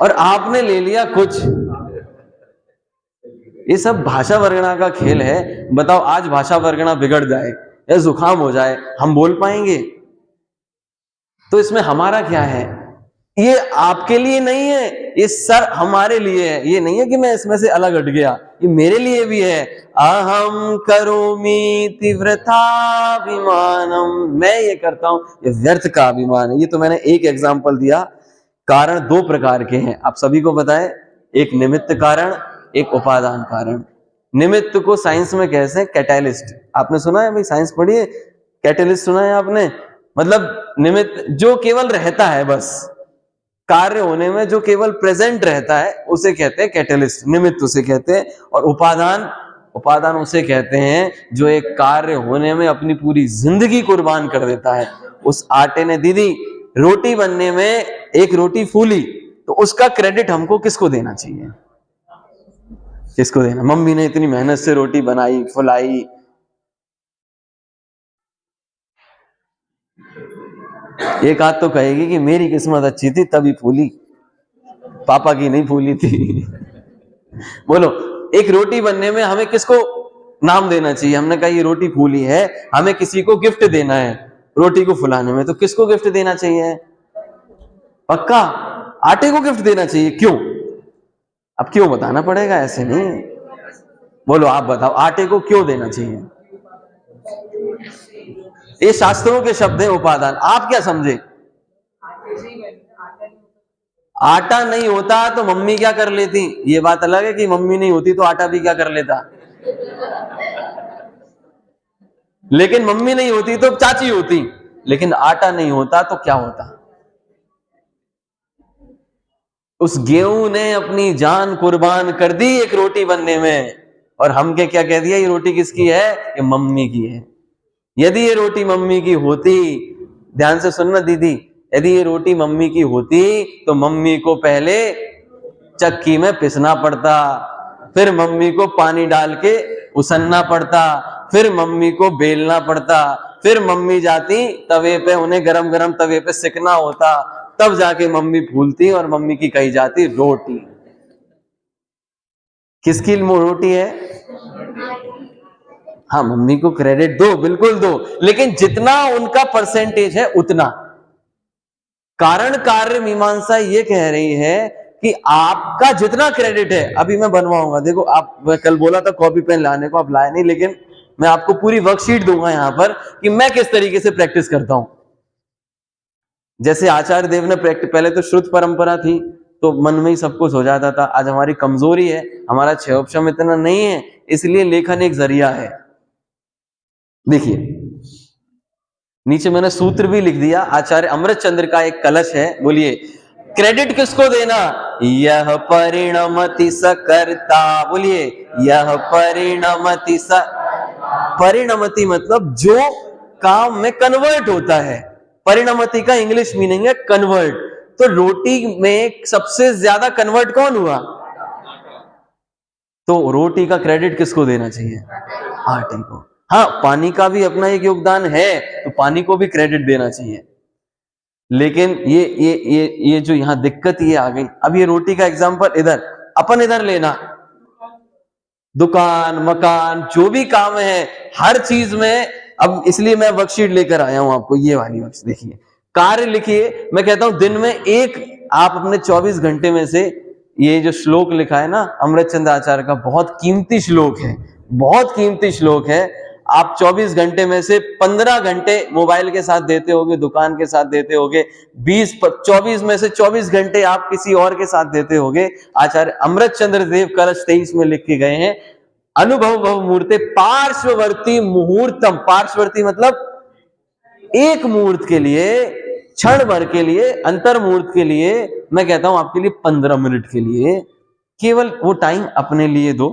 Speaker 1: और आपने ले लिया कुछ। ये सब भाषा वर्गणा का खेल है। बताओ, आज भाषा वर्गणा बिगड़ जाए या जुकाम हो जाए, हम बोल पाएंगे? तो इसमें हमारा क्या है? ये आपके लिए नहीं है, ये सर हमारे लिए है। ये नहीं है कि मैं इसमें से अलग हट गया, ये मेरे लिए भी है। अहम करोमि तीव्रता अभिमानम, मैं ये करता हूं, ये व्यर्थ का अभिमान है। ये तो मैंने एक एग्जांपल दिया। कारण दो प्रकार के हैं, आप सभी को बताएं, एक निमित्त कारण, एक उपादान कारण। निमित्त को साइंस में कहते हैं कैटलिस्ट। आपने सुना है भाई, साइंस पढ़ी है, कैटलिस्ट सुना है आपने? मतलब निमित्त जो केवल रहता है, बस कार्य होने में जो केवल प्रेजेंट रहता है, उसे कहते हैं कैटलिस्ट, निमित्त उसे कहते हैं। और उपादान, उपादान उसे कहते हैं जो एक कार्य होने में अपनी पूरी जिंदगी कुर्बान कर देता है। उस आटे ने, दीदी रोटी बनने में एक रोटी फूली, तो उसका क्रेडिट हमको किसको देना चाहिए? किसको देना? मम्मी ने इतनी मेहनत से रोटी बनाई, फुलाई। एक आध तो कहेगी कि मेरी किस्मत अच्छी थी तभी फूली, पापा की नहीं फूली थी। बोलो, एक रोटी बनने में हमें किसको नाम देना चाहिए? हमने कहा ये रोटी फूली है, हमें किसी को गिफ्ट देना है रोटी को फुलाने में, तो किसको गिफ्ट देना चाहिए? पक्का आटे को गिफ्ट देना चाहिए। क्यों? अब क्यों बताना पड़ेगा, ऐसे नहीं। बोलो, आप बताओ, आटे को क्यों देना चाहिए? ये शास्त्रों के शब्द है, उपादान। आप क्या समझे? आटा नहीं होता तो मम्मी क्या कर लेती? ये बात अलग है कि मम्मी नहीं होती तो आटा भी क्या कर लेता, लेकिन मम्मी नहीं होती तो चाची होती, लेकिन आटा नहीं होता तो क्या होता? उस गेहूं ने अपनी जान कुर्बान कर दी एक रोटी बनने में, और हमके क्या कह दिया, ये रोटी किसकी है, ये मम्मी की है। यदि ये रोटी मम्मी की होती, ध्यान से सुनना दीदी, यदि ये रोटी मम्मी की होती तो मम्मी को पहले चक्की में पिसना पड़ता, फिर मम्मी को पानी डाल के उसनना पड़ता, फिर मम्मी को बेलना पड़ता, फिर मम्मी जाती तवे पे, उन्हें गरम गरम तवे पे सिकना होता, तब जाके मम्मी फूलती और मम्मी की कही जाती रोटी। किसकी रोटी है? हाँ, मम्मी को क्रेडिट दो, बिल्कुल दो, लेकिन जितना उनका परसेंटेज है उतना। कारण कार्य मीमांसा ये कह रही है कि आपका जितना क्रेडिट है, अभी मैं बनवाऊंगा, देखो आप, मैं कल बोला था कॉपी पेन लाने को, आप लाए नहीं, लेकिन मैं आपको पूरी वर्कशीट दूंगा यहां पर कि मैं किस तरीके से प्रैक्टिस करता हूं। जैसे आचार्य देव ने पहले तो श्रुत परंपरा थी तो मन में ही सब कुछ हो जाता था। आज हमारी कमजोरी है, हमारा क्षयोपशम इतना नहीं है, इसलिए लेखन एक जरिया है। देखिए नीचे मैंने सूत्र भी लिख दिया, आचार्य अमृतचंद्र का एक कलश है, बोलिए क्रेडिट किसको देना? यह परिणमति सकर्ता, बोलिए यह परिणमति स, परिणमति मतलब जो काम में कन्वर्ट होता है। परिणमति का इंग्लिश मीनिंग है कन्वर्ट। तो रोटी में सबसे ज्यादा कन्वर्ट कौन हुआ? तो रोटी का क्रेडिट किसको देना चाहिए? आटे को। हाँ, पानी का भी अपना एक योगदान है, तो पानी को भी क्रेडिट देना चाहिए। लेकिन ये जो यहां दिक्कत ये आ गई। अब ये रोटी का एग्जांपल इधर अपन इधर लेना, दुकान मकान जो भी काम है हर चीज में। अब इसलिए मैं वर्कशीट लेकर आया हूं आपको, ये वाली वर्कशीट देखिए, कार्य लिखिए। मैं कहता हूं दिन में एक, आप अपने 24 घंटे में से, ये जो श्लोक लिखा है ना अमृतचंद्र आचार्य का, बहुत कीमती श्लोक है, बहुत कीमती श्लोक है। आप 24 घंटे में से 15 घंटे मोबाइल के साथ देते होगे, दुकान के साथ देते होगे, 24 में से 24 घंटे आप किसी और के साथ देते होगे। आचार्य अमृतचंद्र देव कलश 23 में लिख के गए हैं, अनुभव भव मूर्ते पार्श्ववर्ती मुहूर्तम। पार्श्ववर्ती मतलब एक मुहूर्त के लिए, क्षण भर के लिए, अंतर मुहूर्त के लिए, मैं कहता हूं आपके लिए 15 मिनट के लिए केवल वो टाइम अपने लिए दो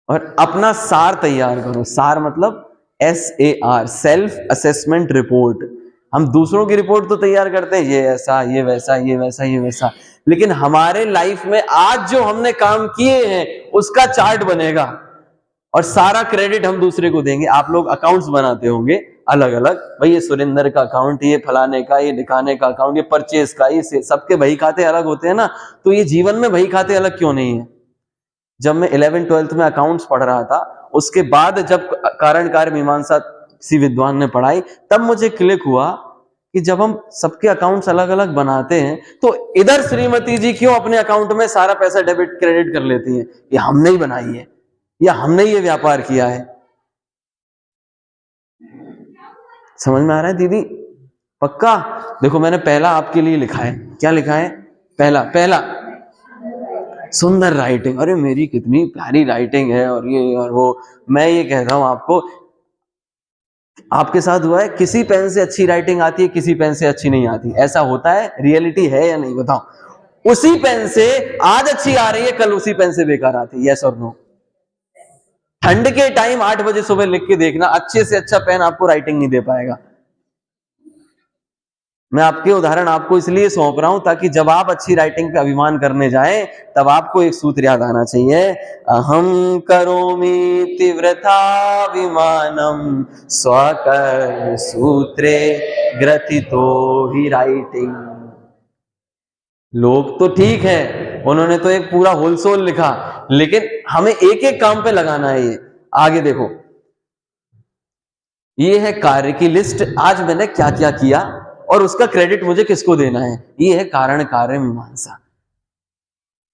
Speaker 1: और अपना सार तैयार करो। सार मतलब SAR, सेल्फ असेसमेंट रिपोर्ट। हम दूसरों की रिपोर्ट तो तैयार करते हैं, ये ऐसा, ये वैसा, ये वैसा, ये वैसा, लेकिन हमारे लाइफ में आज जो हमने काम किए हैं उसका चार्ट बनेगा और सारा क्रेडिट हम दूसरे को देंगे। आप लोग अकाउंट्स बनाते होंगे अलग अलग, भाई ये सुरेंद्र का अकाउंट, ये फलाने का, ये दिखाने का अकाउंट, ये परचेज का, ये सबके बही खाते अलग होते हैं ना। तो ये जीवन में बही खाते अलग क्यों नहीं है? जब मैं 11th-12th में अकाउंट्स पढ़ रहा था, उसके बाद जब कारण कार्य मीमांसा किसी विद्वान ने पढ़ाई, तब मुझे क्लिक हुआ कि जब हम सबके अकाउंट्स अलग अलग बनाते हैं तो इधर श्रीमती जी क्यों अपने अकाउंट में सारा पैसा डेबिट क्रेडिट कर लेती हैं? ये हमने ही बनाई है या हमने ये व्यापार किया है। समझ में आ रहा है दीदी? पक्का? देखो मैंने पहला आपके लिए लिखा है, क्या लिखा है? पहला सुंदर राइटिंग। अरे मेरी कितनी प्यारी राइटिंग है, और ये और वो। मैं ये कहता हूं आपको, आपके साथ हुआ है किसी पेन से अच्छी राइटिंग आती है, किसी पेन से अच्छी नहीं आती, ऐसा होता है? रियलिटी है या नहीं बताओ? उसी पेन से आज अच्छी आ रही है, कल उसी पेन से बेकार आती है। यस और नो? ठंड के टाइम 8 बजे सुबह लिख के देखना, अच्छे से अच्छा पेन आपको राइटिंग नहीं दे पाएगा। मैं आपके उदाहरण आपको इसलिए सौंप रहा हूं ताकि जब आप अच्छी राइटिंग पे अभिमान करने जाएं तब आपको एक सूत्र याद आना चाहिए, अहम करोमि तीव्रता विमानम स्वकर सूत्रे ग्रथितो ही राइटिंग। लोग तो ठीक है, उन्होंने तो एक पूरा होलसोल लिखा, लेकिन हमें एक एक काम पे लगाना है। ये आगे देखो, ये है कार्य की लिस्ट, आज मैंने क्या क्या किया और उसका क्रेडिट मुझे किसको देना है। ये है कारण कार्य मीमांसा।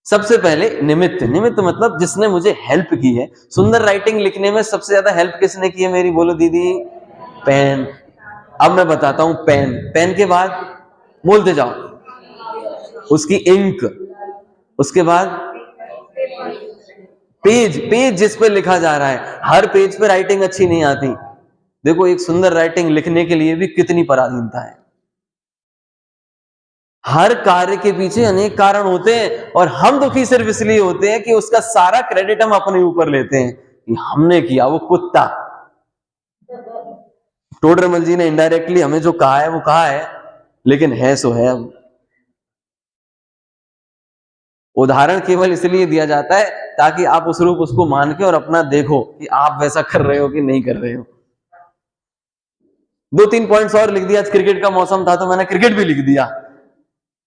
Speaker 1: सबसे पहले निमित्त। निमित्त मतलब जिसने मुझे हेल्प की है। सुंदर राइटिंग लिखने में सबसे ज्यादा हेल्प किसने की है मेरी, बोलो दीदी? पेन। अब मैं बताता हूं, पेन, पेन के बाद बोलते जाओ, उसकी इंक, उसके बाद पेज, पेज जिस पे लिखा जा रहा है। हर पेज पे राइटिंग अच्छी नहीं आती। देखो एक सुंदर राइटिंग लिखने के लिए भी कितनी पराधीनता है। हर कार्य के पीछे अनेक कारण होते हैं और हम दुखी सिर्फ इसलिए होते हैं कि उसका सारा क्रेडिट हम अपने ऊपर लेते हैं कि हमने किया। वो कुत्ता टोडरमल जी ने इनडायरेक्टली हमें जो कहा है वो कहा है, लेकिन है सो है। अब उदाहरण केवल इसलिए दिया जाता है ताकि आप उस रूप उसको मान के और अपना देखो कि आप वैसा कर रहे हो कि नहीं कर रहे हो। 2-3 पॉइंट्स और लिख दिया। आज क्रिकेट का मौसम था तो मैंने क्रिकेट भी लिख दिया।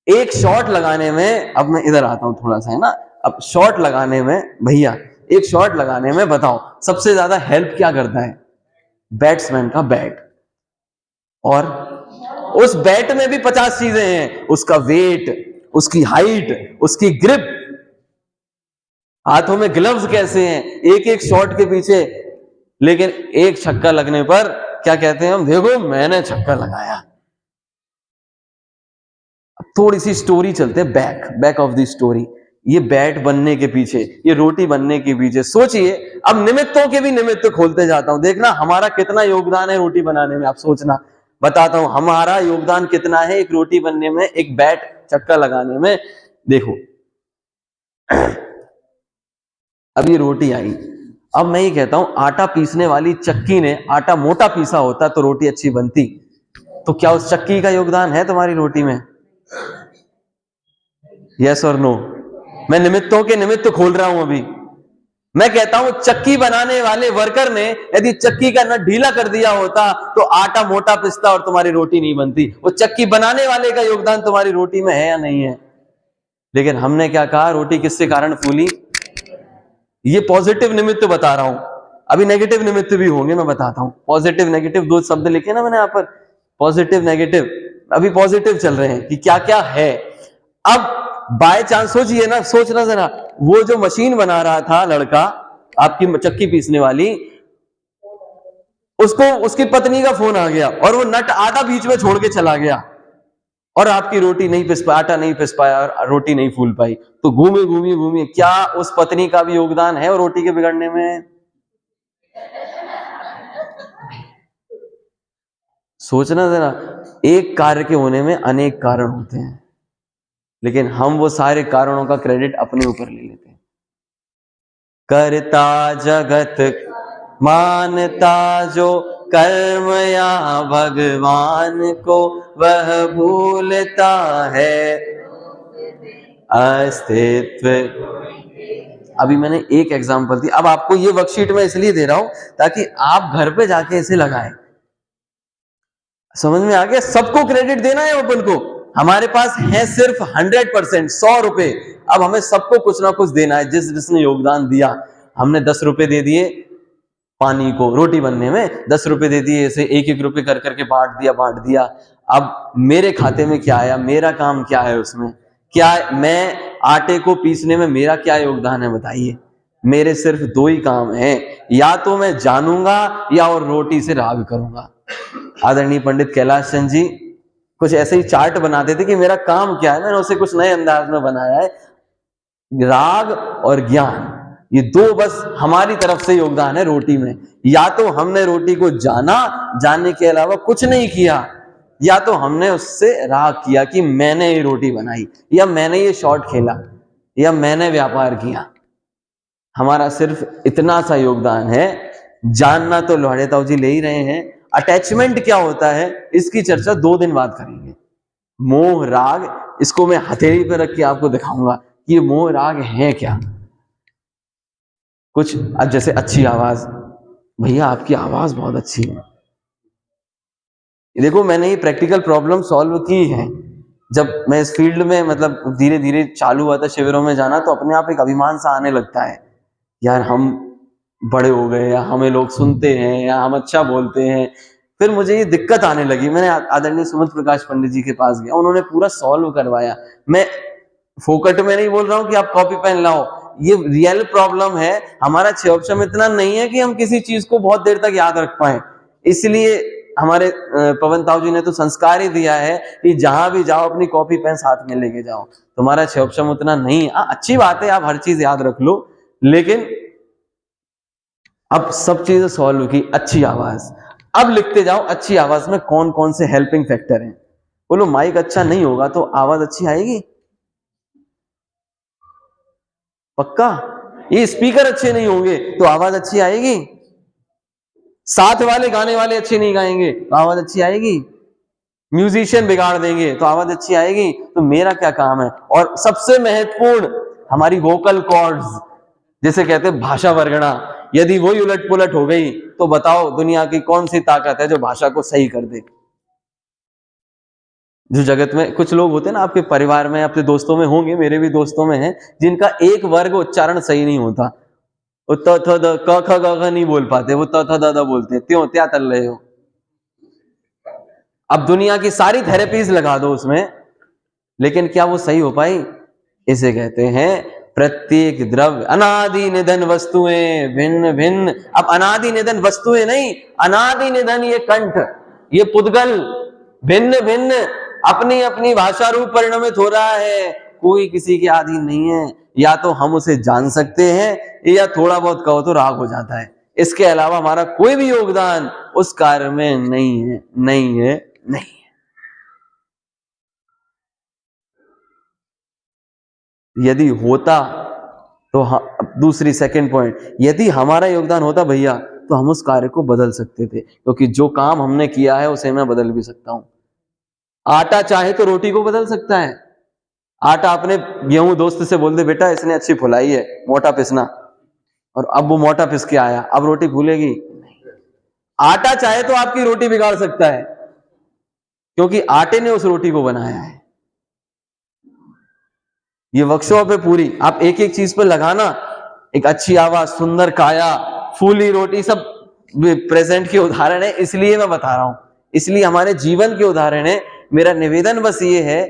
Speaker 1: एक शॉट लगाने में, अब मैं इधर आता हूं थोड़ा सा, है ना। अब शॉट लगाने में भैया, एक शॉट लगाने में बताओ सबसे ज्यादा हेल्प क्या करता है? बैट्समैन का बैट। और उस बैट में भी 50 चीजें हैं, उसका वेट, उसकी हाइट, उसकी ग्रिप, हाथों में ग्लव्स कैसे हैं, एक एक शॉट के पीछे। लेकिन एक छक्का लगने पर क्या कहते हैं हम? देखो मैंने छक्का लगाया। अब थोड़ी सी स्टोरी चलते हैं, बैक ऑफ द स्टोरी। ये बैट बनने के पीछे, ये रोटी बनने के पीछे सोचिए। अब निमित्तों के भी निमित्त खोलते जाता हूं, देखना हमारा कितना योगदान है रोटी बनाने में। आप सोचना, बताता हूं हमारा योगदान कितना है एक रोटी बनने में, एक बैट छक्का लगाने में। देखो अब ये रोटी आई। अब मैं ये कहता हूं आटा पीसने वाली चक्की ने आटा मोटा पीसा होता तो रोटी अच्छी बनती। तो क्या उस चक्की का योगदान है तुम्हारी रोटी में? यस और नो? मैं निमित्तों के निमित्त खोल रहा हूं अभी। मैं कहता हूं चक्की बनाने वाले वर्कर ने यदि चक्की का नट ढीला कर दिया होता तो आटा मोटा पिसता और तुम्हारी रोटी नहीं बनती। वो चक्की बनाने वाले का योगदान तुम्हारी रोटी में है या नहीं है? लेकिन हमने क्या कहा? रोटी किसके कारण फूली? ये पॉजिटिव निमित्त बता रहा हूं, अभी नेगेटिव निमित्त भी होंगे, मैं बताता हूं। पॉजिटिव नेगेटिव 2 शब्द लिखे ना मैंने यहां पर, पॉजिटिव नेगेटिव। अभी पॉजिटिव चल रहे हैं कि क्या क्या है। अब बाय चांस सोचिए ना, सोचना जरा, वो जो मशीन बना रहा था लड़का, आपकी चक्की पीसने वाली, उसको उसकी पत्नी का फोन आ गया और वो नट आधा बीच में छोड़ के चला गया और आपकी रोटी नहीं पिस पाया, आटा नहीं पिस पाया और रोटी नहीं फूल पाई। तो घूमी घूमी घूमी, क्या उस पत्नी का भी योगदान है रोटी के बिगड़ने में? सोचना जरा, एक कार्य के होने में अनेक कारण होते हैं, लेकिन हम वो सारे कारणों का क्रेडिट अपने ऊपर ले लेते हैं। करता जगत मानता जो कर्म या भगवान को, वह भूलता है अस्तित्व। अभी मैंने एक एग्जांपल दी, अब आपको ये वर्कशीट में इसलिए दे रहा हूं ताकि आप घर पे जाके इसे लगाएं। समझ में आ गया? सबको क्रेडिट देना है ओपन को। हमारे पास है सिर्फ 100%, 100 रुपए। अब हमें सबको कुछ ना कुछ देना है। जिसने योगदान दिया, हमने 10 रुपए दे दिए पानी को रोटी बनने में, 10 रुपए दे दिए, ऐसे एक एक रुपए कर करके बांट दिया। अब मेरे खाते में क्या आया? मेरा काम क्या है उसमें? क्या मैं आटे को पीसने में मेरा क्या योगदान है? बताइए। मेरे सिर्फ 2 ही काम हैं, या तो मैं जानूंगा या और रोटी से राग करूंगा। आदरणीय पंडित कैलाश चंद जी कुछ ऐसे ही चार्ट बनाते थे कि मेरा काम क्या है, मैंने उसे कुछ नए अंदाज में बनाया है। राग और ज्ञान, ये 2 बस हमारी तरफ से योगदान है रोटी में। या तो हमने रोटी को जाना, जानने के अलावा कुछ नहीं किया, या तो हमने उससे राग किया कि मैंने ये रोटी बनाई, या मैंने ये शॉट खेला, या मैंने व्यापार किया। हमारा सिर्फ इतना सा योगदान है। जानना तो लोहाड़े ताऊ जी ले ही रहे हैं। अटैचमेंट क्या होता है इसकी चर्चा 2 दिन बाद करेंगे। मोह राग, इसको मैं हथेली पे रख के आपको दिखाऊंगा कि ये मोह राग है क्या। कुछ अब जैसे अच्छी आवाज, भैया आपकी आवाज बहुत अच्छी है। देखो मैंने ये प्रैक्टिकल प्रॉब्लम सॉल्व की है। जब मैं इस फील्ड में मतलब धीरे धीरे चालू हुआ था शिविरों में जाना, तो अपने आप एक अभिमान सा आने लगता है, यार हम बड़े हो गए, या हमें लोग सुनते हैं, या हम अच्छा बोलते हैं। फिर मुझे ये दिक्कत आने लगी। मैंने आदरणीय सुमित प्रकाश पंडित जी के पास गया, उन्होंने पूरा सॉल्व करवाया। मैं फोकट में नहीं बोल रहा हूं कि आप कॉपी पेन लाओ, ये रियल प्रॉब्लम है। हमारा क्षमता इतना नहीं है कि हम किसी चीज को बहुत देर तक याद रख पाए। इसलिए हमारे पवन ताऊ जी ने तो संस्कार ही दिया है कि जहां भी जाओ अपनी कॉपी पेन साथ में लेके जाओ। तुम्हारा क्षमता उतना नहीं है। अच्छी बात है, आप हर चीज याद रख लो, लेकिन अब सब चीजें सॉल्व की। अच्छी आवाज, अब लिखते जाओ अच्छी आवाज में कौन कौन से हेल्पिंग फैक्टर हैं। बोलो माइक अच्छा नहीं होगा तो आवाज अच्छी आएगी? पक्का? ये स्पीकर अच्छे नहीं होंगे तो आवाज अच्छी आएगी? साथ वाले गाने वाले अच्छे नहीं गाएंगे तो आवाज अच्छी आएगी? म्यूजिशियन बिगाड़ देंगे तो आवाज अच्छी आएगी? तो मेरा क्या काम है? और सबसे महत्वपूर्ण हमारी वोकल कॉर्ड्स, जिसे कहते हैं भाषा वर्गणा, यदि वही उलट पुलट हो गई तो बताओ दुनिया की कौन सी ताकत है जो भाषा को सही कर दे? जो जगत में कुछ लोग होते हैं ना, आपके परिवार में, अपने दोस्तों में होंगे, मेरे भी दोस्तों में हैं, जिनका एक वर्ग उच्चारण सही नहीं होता। वो त थ द क ख ग घ नहीं बोल पाते, वो त थ द द बोलते हैं। त्यों क्या तल रहे हो? अब दुनिया की सारी थेरेपीज लगा दो उसमें, लेकिन क्या वो सही हो पाई? इसे कहते हैं प्रत्येक द्रव्य अनादि निधन वस्तुएं भिन्न भिन्न। अब अनादि निधन वस्तुएं नहीं, अनादि निधन ये कंठ, ये पुद्गल भिन्न भिन्न अपनी अपनी भाषा रूप परिणमित हो रहा है। कोई किसी के अधीन नहीं है। या तो हम उसे जान सकते हैं या थोड़ा बहुत कहो तो राग हो जाता है। इसके अलावा हमारा कोई भी योगदान उस कार्य में नहीं है, नहीं है, नहीं है। यदि होता तो दूसरी सेकंड पॉइंट, यदि हमारा योगदान होता भैया तो हम उस कार्य को बदल सकते थे, क्योंकि जो काम हमने किया है उसे मैं बदल भी सकता हूं। आटा चाहे तो रोटी को बदल सकता है। आटा अपने गेहूं दोस्त से बोल दे बेटा इसने अच्छी फुलाई है, मोटा पिसना, और अब वो मोटा पिस के आया, अब रोटी फूलेगी? आटा चाहे तो आपकी रोटी बिगाड़ सकता है, क्योंकि आटे ने उस रोटी को बनाया है। ये वर्कशॉप है पूरी, आप एक एक चीज पर लगाना, एक अच्छी आवाज, सुंदर काया, फूली रोटी, सब प्रेजेंट के उदाहरण है, इसलिए मैं बता रहा हूं, इसलिए हमारे जीवन के उदाहरण है। मेरा निवेदन बस ये है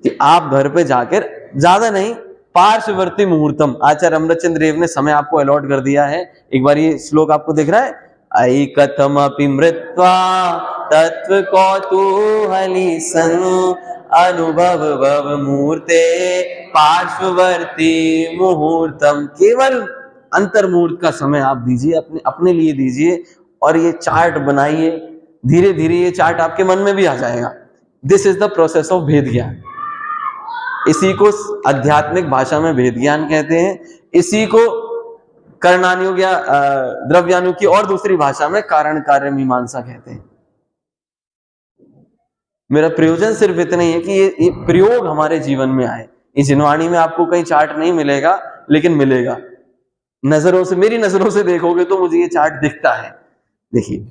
Speaker 1: कि आप घर पे जाकर, ज्यादा नहीं, पार्श्ववर्ती मुहूर्तम, आचार्य अमृतचंद्र देव ने समय आपको अलॉट कर दिया है। एक बार ये श्लोक आपको दिख रहा है, ऐ कथमपि मृत्वा तत्व कौतूहली सन अनुभव भव मूर्ते पार्श्ववर्ती मुहूर्तम। केवल अंतर मुहूर्त का समय आप दीजिए, अपने अपने लिए दीजिए, और ये चार्ट बनाइए। धीरे धीरे ये चार्ट आपके मन में भी आ जाएगा। This is the process of भेद ज्ञान। इसी को आध्यात्मिक भाषा में भेद ज्ञान कहते हैं। इसी को कर्णानुयोग या द्रव्यानुयोग की और दूसरी भाषा में कारण कार्य मीमांसा कहते हैं। मेरा प्रयोजन सिर्फ इतना ही है कि ये प्रयोग हमारे जीवन में आए। इस जिनवाणी में आपको कहीं चार्ट नहीं मिलेगा, लेकिन मिलेगा। नजरों से, मेरी नजरों से देखोगे तो मुझे ये चार्ट दिखता है। देखिए,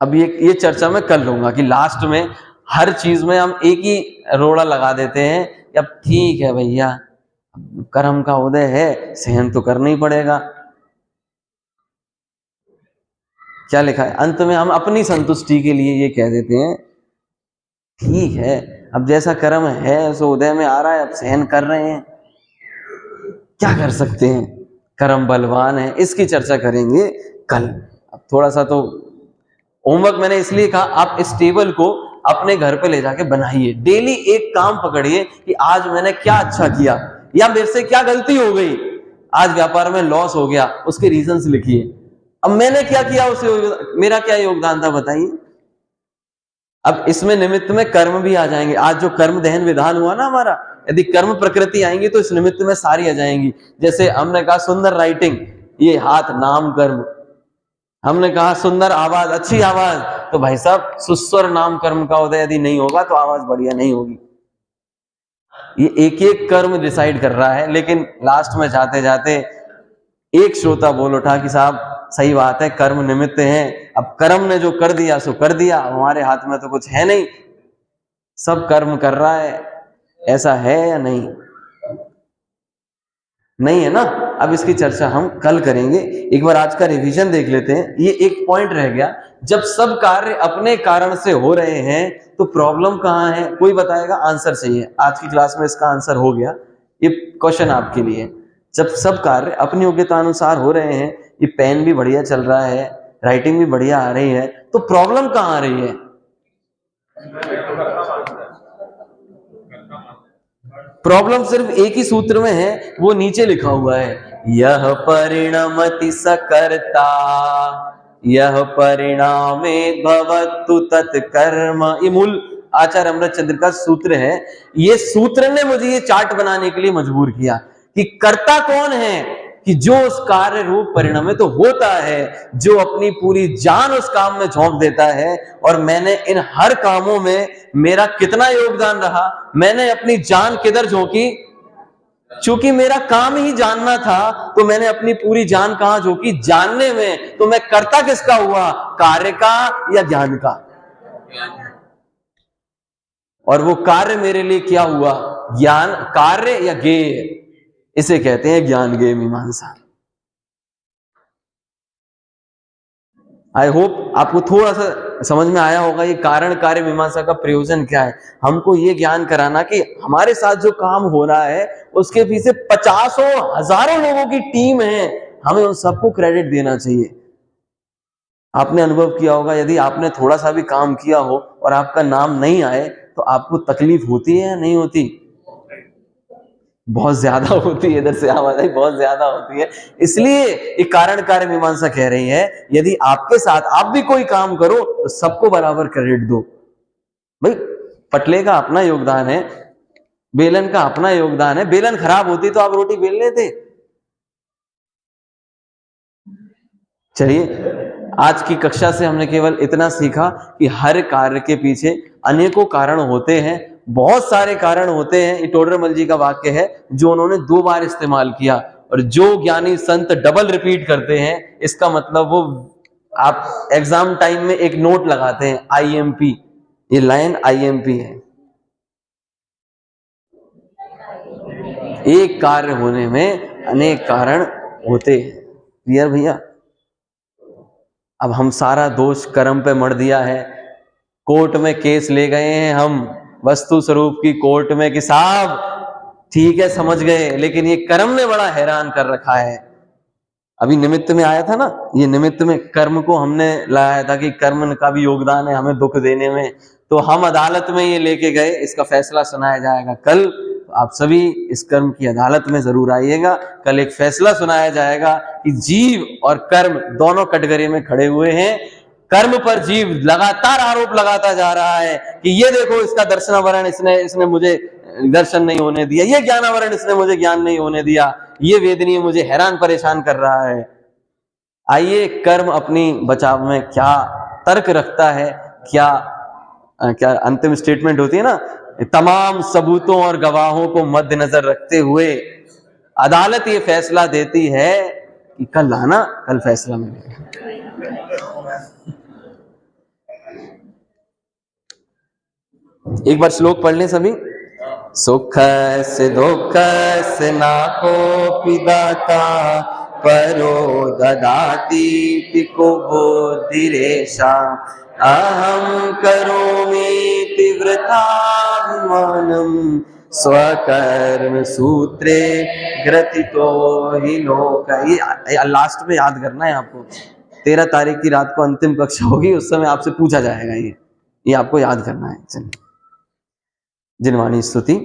Speaker 1: अब ये चर्चा मैं कर लूंगा कि लास्ट में हर चीज में हम एक ही रोड़ा लगा देते हैं। अब ठीक है भैया, कर्म का उदय है, सहन तो करना ही पड़ेगा। क्या लिखा है अंत में? हम अपनी संतुष्टि के लिए ये कह देते हैं, ठीक है अब जैसा कर्म है सो उदय में आ रहा है, अब सहन कर रहे हैं, क्या कर सकते हैं, कर्म बलवान है। इसकी चर्चा करेंगे कल। अब थोड़ा सा तो होमवर्क मैंने इसलिए कहा, आप इस टेबल को अपने घर पे ले जाके बनाइए। डेली एक काम पकड़िए कि आज मैंने क्या अच्छा किया या मेरे से क्या गलती हो गई। आज व्यापार में लॉस हो गया, उसके रीजंस लिखिए। अब मैंने क्या किया, उसे मेरा क्या योगदान था बताइए। अब इसमें निमित्त में कर्म भी आ जाएंगे। आज जो कर्म दहन विधान हुआ ना हमारा, यदि कर्म प्रकृति आएंगी तो इस निमित्त में सारी आ जाएंगी। जैसे हमने कहा सुंदर राइटिंग, ये हाथ नाम कर्म। हमने कहा सुंदर आवाज, अच्छी आवाज, तो भाई साहब सुस्वर नाम कर्म का उदय यदि नहीं होगा तो आवाज बढ़िया नहीं होगी। ये एक एक कर्म डिसाइड कर रहा है। लेकिन लास्ट में जाते जाते एक श्रोता बोल उठा कि साहब सही बात है, कर्म निमित्त है, अब कर्म ने जो कर दिया सो कर दिया, हमारे हाथ में तो कुछ है नहीं, सब कर्म कर रहा है। ऐसा है या नहीं? नहीं है ना। अब इसकी चर्चा हम कल करेंगे। एक बार आज का रिवीजन देख लेते हैं। ये एक पॉइंट रह गया, जब सब कार्य अपने कारण से हो रहे हैं तो प्रॉब्लम कहाँ है? कोई बताएगा? आंसर चाहिए। आज की क्लास में इसका आंसर हो गया। ये क्वेश्चन आपके लिए, जब सब कार्य अपनी योग्यता अनुसार हो रहे हैं, ये पेन भी बढ़िया चल रहा है, राइटिंग भी बढ़िया आ रही है, तो प्रॉब्लम कहाँ आ रही है? प्रॉब्लम सिर्फ एक ही सूत्र में है, वो नीचे लिखा हुआ है, यह परिणमति सकर्ता यह परिणामे भवतु तत्कर्म। ये मूल आचार्य अमृतचंद्र का सूत्र है। ये सूत्र ने मुझे ये चार्ट बनाने के लिए मजबूर किया कि कर्ता कौन है, कि जो उस कार्य रूप परिणमित तो होता है, जो अपनी पूरी जान उस काम में झोंक देता है। और मैंने इन हर कामों में मेरा कितना योगदान रहा, मैंने अपनी जान किधर झोंकी, चूंकि मेरा काम ही जानना था तो मैंने अपनी पूरी जान कहां झोंकी, जानने में। तो मैं कर्ता किसका हुआ, कार्य का या ज्ञान का। और वो कार्य मेरे लिए क्या हुआ, ज्ञान, कार्य या ज्ञेय, इसे कहते हैं ज्ञान ज्ञेय मीमांसा। आई होप आपको थोड़ा सा समझ में आया होगा ये कारण कार्य मीमांसा का प्रयोजन क्या है। हमको ये ज्ञान कराना कि हमारे साथ जो काम हो रहा है उसके पीछे 50 हजारों लोगों की टीम है, हमें उन सबको क्रेडिट देना चाहिए। आपने अनुभव किया होगा, यदि आपने थोड़ा सा भी काम किया हो और आपका नाम नहीं आए तो आपको तकलीफ होती है या नहीं होती, बहुत ज्यादा होती है। इधर से आवाज आई, बहुत ज्यादा होती है। इसलिए एक कारण कार्य मीमांसा कह रही है, यदि आपके साथ आप भी कोई काम करो तो सबको बराबर क्रेडिट दो। भाई पटले का अपना योगदान है, बेलन का अपना योगदान है। बेलन खराब होती तो आप रोटी बेल लेते। चलिए, आज की कक्षा से हमने केवल इतना सीखा कि हर कार्य के पीछे अनेकों कारण होते हैं, बहुत सारे कारण होते हैं। ये टोडरमल जी का वाक्य है जो उन्होंने 2 बार इस्तेमाल किया। और जो ज्ञानी संत डबल रिपीट करते हैं, इसका मतलब वो, आप एग्जाम टाइम में एक नोट लगाते हैं IMP, ये लाइन IMP है। एक कार्य होने में अनेक कारण होते हैं। क्लियर भैया? अब हम सारा दोष कर्म पे मढ़ दिया है, कोर्ट में केस ले गए हैं हम वस्तु स्वरूप की कोर्ट में कि साहब ठीक है समझ गए, लेकिन ये कर्म ने बड़ा हैरान कर रखा है। अभी निमित्त में आया था ना, ये निमित्त में कर्म को हमने लाया था कि कर्म का भी योगदान है हमें दुख देने में। तो हम अदालत में ये लेके गए, इसका फैसला सुनाया जाएगा कल। आप सभी इस कर्म की अदालत में जरूर आइएगा। कल एक फैसला सुनाया जाएगा कि जीव और कर्म दोनों कटघरे में खड़े हुए हैं। कर्म पर जीव लगातार आरोप लगाता जा रहा है कि ये देखो इसका दर्शनावरण इसने मुझे दर्शन नहीं होने दिया, ये ज्ञानावरण इसने मुझे ज्ञान नहीं होने दिया, ये वेदनीय मुझे हैरान परेशान कर रहा है। आइए कर्म अपनी बचाव में क्या तर्क रखता है, क्या अंतिम स्टेटमेंट होती है ना, तमाम सबूतों और गवाहों को मद्देनजर रखते हुए अदालत ये फैसला देती है कि कल आना, कल फैसला मिलेगा। एक बार श्लोक पढ़ लें सभी। सुख से दुख से ना को दाता, परो ददाति पिको बुद्धिरेषा, अहम करोमि तीव्रताभिमानम, स्वकर्म सूत्रे ग्रथितो हि लोक। ये लास्ट में याद करना है आपको, 13 तारीख की रात को अंतिम कक्षा होगी, उस समय आपसे पूछा जाएगा ये आपको याद करना है। चलिए, जिनवाणी स्तुति।